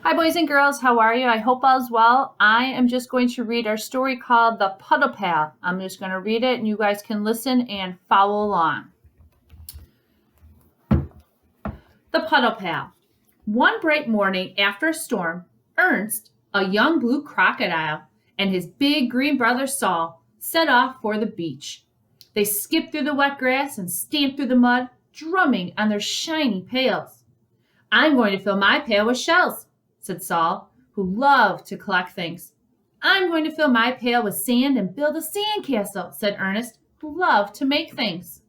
Hi, boys and girls. How are you? I hope all's well. I am just going to read our story called The PuddlePail. I'm just going to read it, and you guys can listen and follow along. The PuddlePail. One bright morning after a storm, Ernst, a young blue crocodile, and his big green brother Saul set off for the beach. They skipped through the wet grass and stamped through the mud, drumming on their shiny pails. I'm going to fill my pail with shells, said Saul, who loved to collect things. I'm going to fill my pail with sand and build a sand castle, said Ernest, who loved to make things.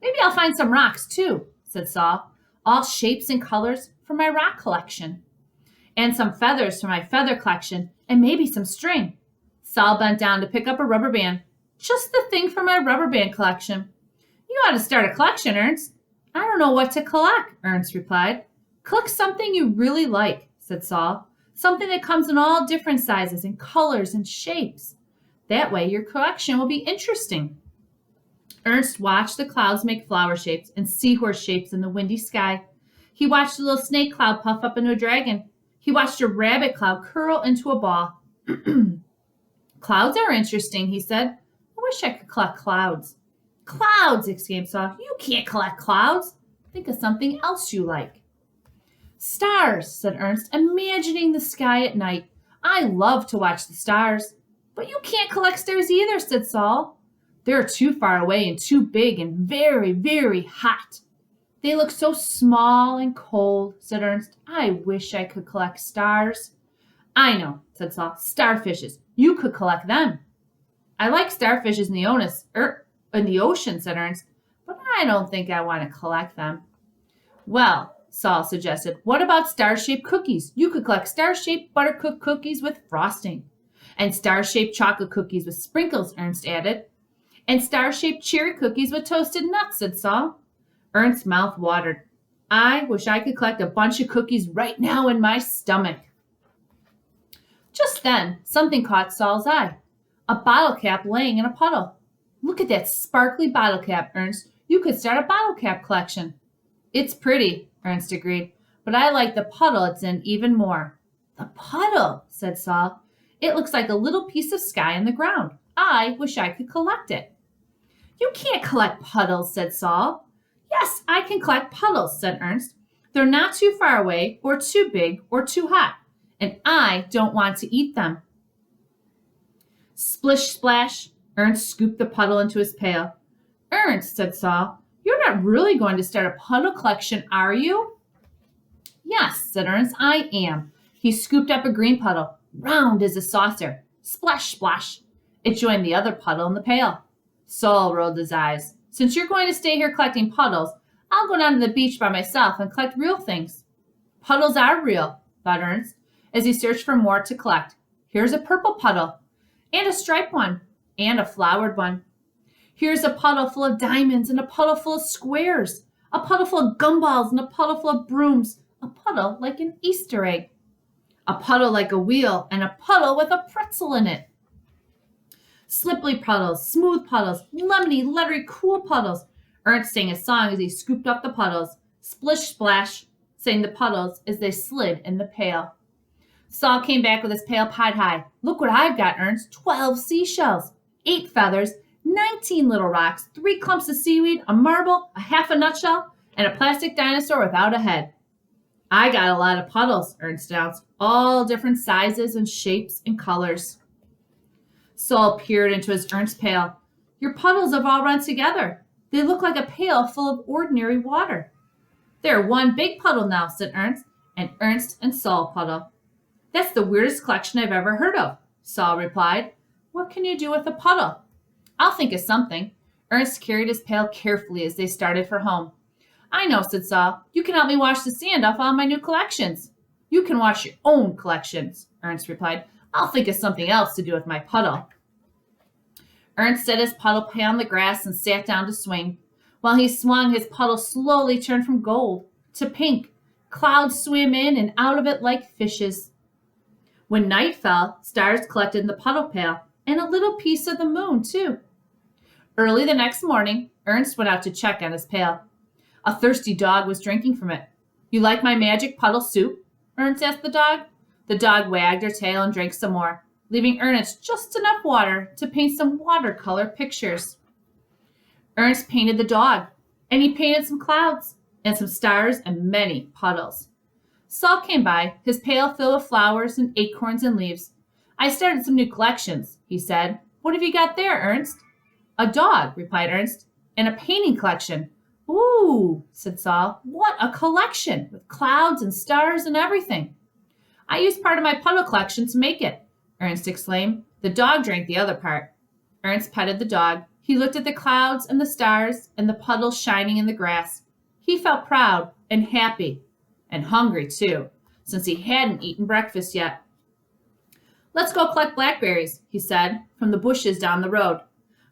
Maybe I'll find some rocks too, said Saul, all shapes and colors for my rock collection. And some feathers for my feather collection, and maybe some string. Saul bent down to pick up a rubber band, just the thing for my rubber band collection. You ought to start a collection, Ernst. I don't know what to collect, Ernst replied. Collect something you really like, said Saul. Something that comes in all different sizes and colors and shapes. That way your collection will be interesting. Ernst watched the clouds make flower shapes and seahorse shapes in the windy sky. He watched a little snake cloud puff up into a dragon. He watched a rabbit cloud curl into a ball. Clouds are interesting, he said. I wish I could collect clouds. Clouds, exclaimed Saul. You can't collect clouds. Think of something else you like. Stars, said Ernst, imagining the sky at night. I love to watch the stars. But you can't collect stars either, said Saul. They're too far away and too big and very, very hot. They look so small and cold, said Ernst. I wish I could collect stars. I know, said Saul. Starfishes. You could collect them. I like starfishes in the ocean, said Ernst, but I don't think I want to collect them. Well, Saul suggested, what about star-shaped cookies? You could collect star-shaped buttercup cookies with frosting. And star-shaped chocolate cookies with sprinkles, Ernst added. And star-shaped cherry cookies with toasted nuts, said Saul. Ernst's mouth watered. I wish I could collect a bunch of cookies right now in my stomach. Just then, something caught Saul's eye. A bottle cap laying in a puddle. Look at that sparkly bottle cap, Ernst. You could start a bottle cap collection. It's pretty, Ernst agreed, but I like the puddle it's in even more. The puddle, said Saul. It looks like a little piece of sky on the ground. I wish I could collect it. You can't collect puddles, said Saul. Yes, I can collect puddles, said Ernst. They're not too far away or too big or too hot, and I don't want to eat them. Splish splash, Ernst scooped the puddle into his pail. Ernst, said Saul, you're not really going to start a puddle collection, are you? Yes, said Ernst, I am. He scooped up a green puddle, round as a saucer. Splash, splash. It joined the other puddle in the pail. Saul rolled his eyes. Since you're going to stay here collecting puddles, I'll go down to the beach by myself and collect real things. Puddles are real, thought Ernst, as he searched for more to collect. Here's a purple puddle, and a striped one, and a flowered one. Here's a puddle full of diamonds, and a puddle full of squares, a puddle full of gumballs, and a puddle full of brooms, a puddle like an Easter egg, a puddle like a wheel, and a puddle with a pretzel in it. Slippery puddles, smooth puddles, lemony, lettery, cool puddles. Ernst sang a song as he scooped up the puddles. Splish, splash, sang the puddles as they slid in the pail. Saul came back with his pail piled high. Look what I've got, Ernst. 12 seashells, 8 feathers, 19 little rocks, 3 clumps of seaweed, a marble, a half a nutshell, and a plastic dinosaur without a head. I got a lot of puddles, Ernst announced, all different sizes and shapes and colors. Saul peered into his Ernst pail. Your puddles have all run together. They look like a pail full of ordinary water. They're one big puddle now, said Ernst, and Ernst and Saul puddle. That's the weirdest collection I've ever heard of, Saul replied. What can you do with a puddle? I'll think of something. Ernst carried his pail carefully as they started for home. I know, said Saul. You can help me wash the sand off all my new collections. You can wash your own collections, Ernst replied. I'll think of something else to do with my puddle. Ernst set his puddle pail on the grass and sat down to swing. While he swung, his puddle slowly turned from gold to pink. Clouds swam in and out of it like fishes. When night fell, stars collected in the puddle pail, and a little piece of the moon, too. Early the next morning, Ernst went out to check on his pail. A thirsty dog was drinking from it. You like my magic puddle soup? Ernst asked the dog. The dog wagged her tail and drank some more, leaving Ernest just enough water to paint some watercolor pictures. Ernst painted the dog, and he painted some clouds and some stars and many puddles. Saul came by, his pail filled with flowers and acorns and leaves. I started some new collections, he said. What have you got there, Ernst? A dog, replied Ernst, and a painting collection. Ooh, said Saul. What a collection, with clouds and stars and everything. I used part of my puddle collection to make it, Ernst exclaimed. The dog drank the other part. Ernst petted the dog. He looked at the clouds and the stars and the puddles shining in the grass. He felt proud and happy and hungry, too, since he hadn't eaten breakfast yet. Let's go collect blackberries, he said, from the bushes down the road.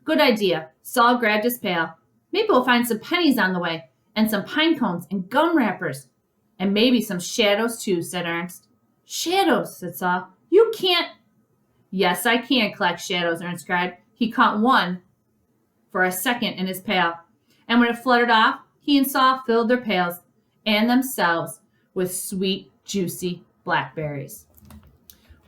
Good idea. Saul grabbed his pail. Maybe we'll find some pennies on the way, and some pine cones and gum wrappers. And maybe some shadows, too, said Ernst. Shadows, said Saul. You can't. Yes, I can collect shadows, Ernst cried. He caught one for a second in his pail. And when it fluttered off, he and Saul filled their pails and themselves with sweet, juicy blackberries.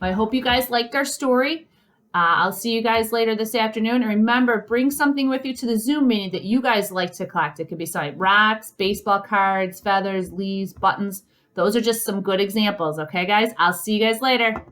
Well, I hope you guys liked our story. I'll see you guys later this afternoon. And remember, bring something with you to the Zoom meeting that you guys like to collect. It could be something rocks, baseball cards, feathers, leaves, buttons. Those are just some good examples. Okay, guys? I'll see you guys later.